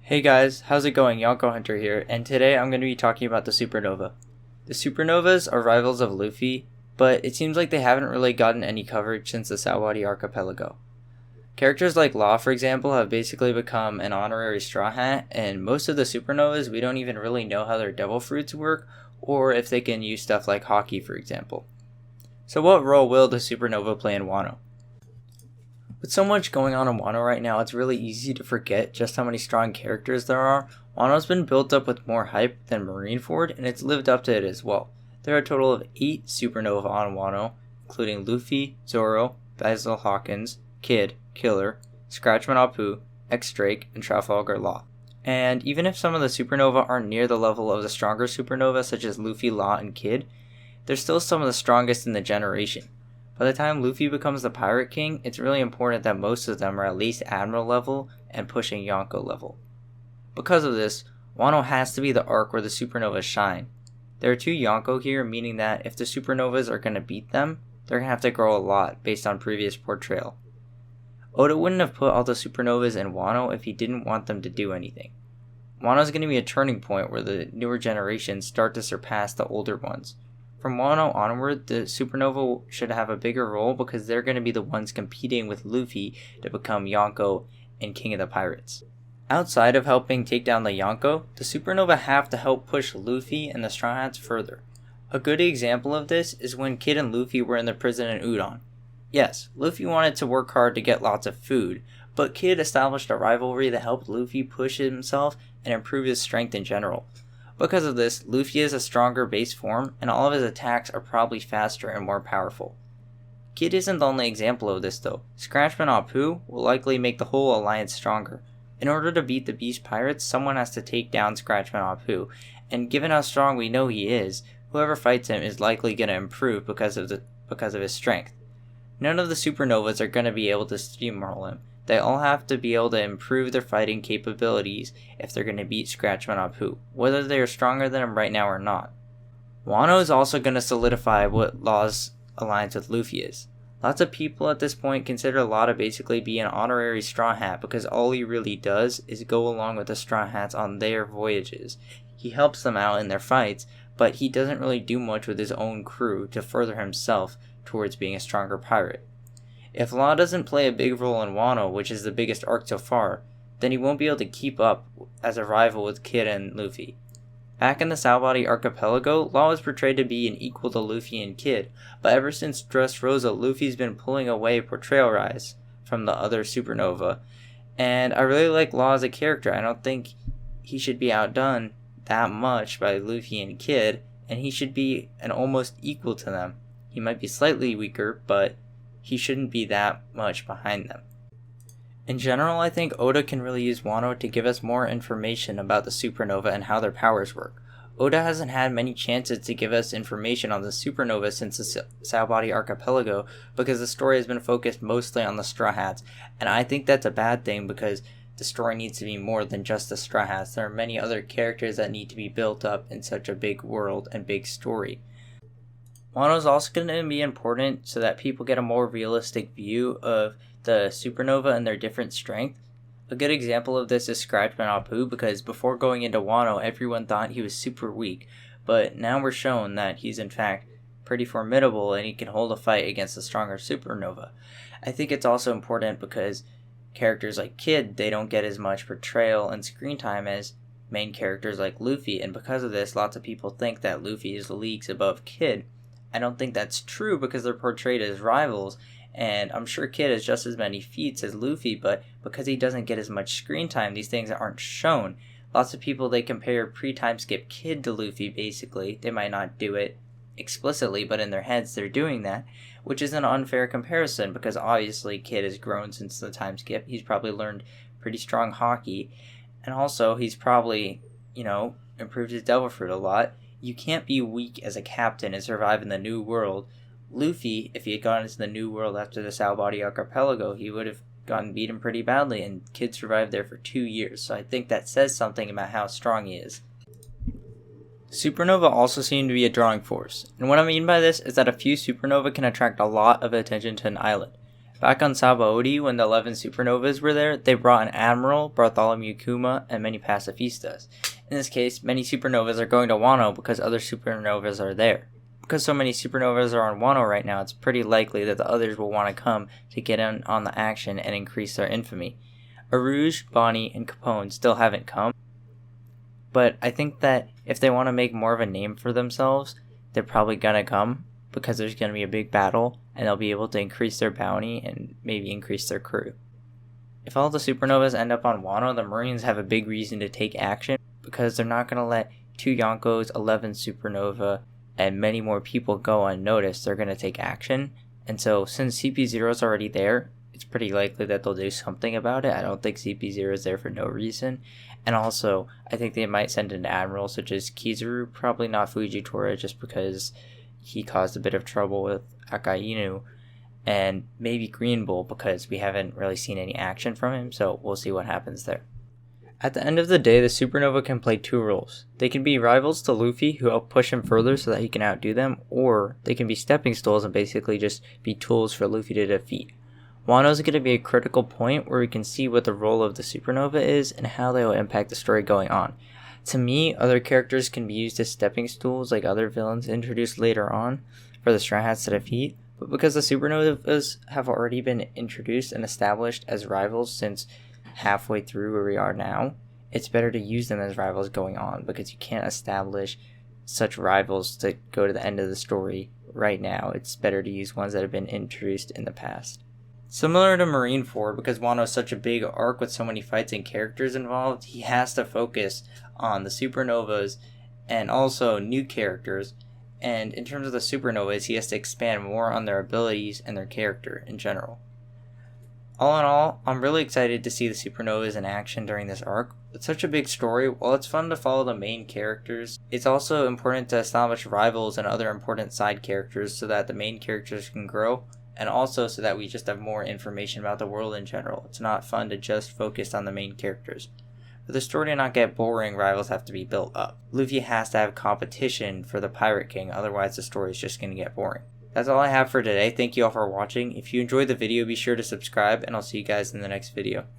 Hey guys, how's it going? Yonko Hunter here, and today I'm going to be talking about the supernova. The supernovas are rivals of Luffy, but it seems like they haven't really gotten any coverage since the Sawadee Archipelago. Characters like Law, for example, have basically become an honorary Straw Hat, and most of the supernovas we don't even really know how their devil fruits work, or if they can use stuff like hockey, for example. So what role will the supernova play in Wano? With so much going on in Wano right now, it's really easy to forget just how many strong characters there are. Wano's been built up with more hype than Marineford, and it's lived up to it as well. There are a total of 8 supernova on Wano, including Luffy, Zoro, Basil Hawkins, Kid, Killer, Scratchman Apu, X-Drake, and Trafalgar Law. And even if some of the supernova aren't near the level of the stronger supernova such as Luffy, Law, and Kid, they're still some of the strongest in the generation. By the time Luffy becomes the Pirate King, it's really important that most of them are at least Admiral level and pushing Yonko level. Because of this, Wano has to be the arc where the supernovas shine. There are 2 Yonko here, meaning that if the supernovas are going to beat them, they're going to have to grow a lot based on previous portrayal. Oda wouldn't have put all the supernovas in Wano if he didn't want them to do anything. Wano is going to be a turning point where the newer generations start to surpass the older ones. From Wano onward, the supernova should have a bigger role because they're going to be the ones competing with Luffy to become Yonko and King of the Pirates. Outside of helping take down the Yonko, the supernova have to help push Luffy and the Straw Hats further. A good example of this is when Kid and Luffy were in the prison in Udon. Yes, Luffy wanted to work hard to get lots of food, but Kid established a rivalry that helped Luffy push himself and improve his strength in general. Because of this, Luffy is a stronger base form, and all of his attacks are probably faster and more powerful. Kid isn't the only example of this though. Scratchman Apu will likely make the whole alliance stronger. In order to beat the Beast Pirates, someone has to take down Scratchman Apu, and given how strong we know he is, whoever fights him is likely going to improve because of his strength. None of the supernovas are going to be able to steamroll him. They all have to be able to improve their fighting capabilities if they're going to beat Scratchman Apu, whether they are stronger than him right now or not. Wano is also going to solidify what Law's alliance with Luffy is. Lots of people at this point consider Law to basically be an honorary Straw Hat because all he really does is go along with the Straw Hats on their voyages. He helps them out in their fights, but he doesn't really do much with his own crew to further himself towards being a stronger pirate. If Law doesn't play a big role in Wano, which is the biggest arc so far, then he won't be able to keep up as a rival with Kid and Luffy. Back in the Sawadee Archipelago, Law was portrayed to be an equal to Luffy and Kid, but ever since Dressrosa, Luffy's been pulling away portrayal rise from the other supernova, and I really like Law as a character. I don't think he should be outdone that much by Luffy and Kid, and he should be an almost equal to them. He might be slightly weaker, but he shouldn't be that much behind them. In general, I think Oda can really use Wano to give us more information about the supernova and how their powers work. Oda hasn't had many chances to give us information on the supernova since the Sawadee Archipelago because the story has been focused mostly on the Straw Hats, and I think that's a bad thing because the story needs to be more than just the Straw Hats. There are many other characters that need to be built up in such a big world and big story. Wano is also going to be important so that people get a more realistic view of the supernova and their different strength. A good example of this is Scratchman Apu because before going into Wano, everyone thought he was super weak, but now we're shown that he's in fact pretty formidable and he can hold a fight against a stronger supernova. I think it's also important because characters like Kid, they don't get as much portrayal and screen time as main characters like Luffy, and because of this, lots of people think that Luffy is leagues above Kid. I don't think that's true because they're portrayed as rivals, and I'm sure Kid has just as many feats as Luffy, but because he doesn't get as much screen time, these things aren't shown. Lots of people, they compare pre-time skip Kid to Luffy, basically. They might not do it explicitly, but in their heads they're doing that, which is an unfair comparison because obviously Kid has grown since the time skip. He's probably learned pretty strong hockey, and also he's probably, improved his devil fruit a lot. You can't be weak as a captain and survive in the new world. Luffy, if he had gone into the new world after the Sawadee Archipelago, he would have gotten beaten pretty badly, and Kid survived there for 2 years, so I think that says something about how strong he is. Supernova also seem to be a drawing force, and what I mean by this is that a few supernova can attract a lot of attention to an island. Back on Sabaody, when the 11 supernovas were there, they brought an admiral, Bartholomew Kuma, and many pacifistas. In this case, many supernovas are going to Wano because other supernovas are there. Because so many supernovas are on Wano right now, it's pretty likely that the others will want to come to get in on the action and increase their infamy. Arouge, Bonnie, and Capone still haven't come, but I think that if they want to make more of a name for themselves, they're probably gonna come because there's gonna be a big battle and they'll be able to increase their bounty and maybe increase their crew. If all the supernovas end up on Wano, the Marines have a big reason to take action because they're not gonna let 2 Yonkos, 11 supernova, and many more people go unnoticed. They're gonna take action, and so since CP0 is already there, it's pretty likely that they'll do something about it. I don't think CP0 is there for no reason. And also, I think they might send an admiral such as Kizaru, probably not Fujitora just because he caused a bit of trouble with Akainu, and maybe Green Bull because we haven't really seen any action from him, so we'll see what happens there. At the end of the day, the supernova can play 2 roles. They can be rivals to Luffy who help push him further so that he can outdo them, or they can be stepping stools and basically just be tools for Luffy to defeat. Wano is going to be a critical point where we can see what the role of the supernova is and how they will impact the story going on. To me, other characters can be used as stepping stools like other villains introduced later on for the Straw Hats to defeat, but because the supernovas have already been introduced and established as rivals since halfway through where we are now, it's better to use them as rivals going on because you can't establish such rivals to go to the end of the story right now. It's better to use ones that have been introduced in the past. Similar to Marineford, because Wano is such a big arc with so many fights and characters involved, he has to focus on the supernovas and also new characters. And in terms of the supernovas, he has to expand more on their abilities and their character in general. All in all, I'm really excited to see the supernovas in action during this arc. It's such a big story. While it's fun to follow the main characters, it's also important to establish rivals and other important side characters so that the main characters can grow, and also so that we just have more information about the world in general. It's not fun to just focus on the main characters. For the story to not get boring, rivals have to be built up. Luffy has to have competition for the Pirate King, otherwise the story is just going to get boring. That's all I have for today. Thank you all for watching. If you enjoyed the video, be sure to subscribe, and I'll see you guys in the next video.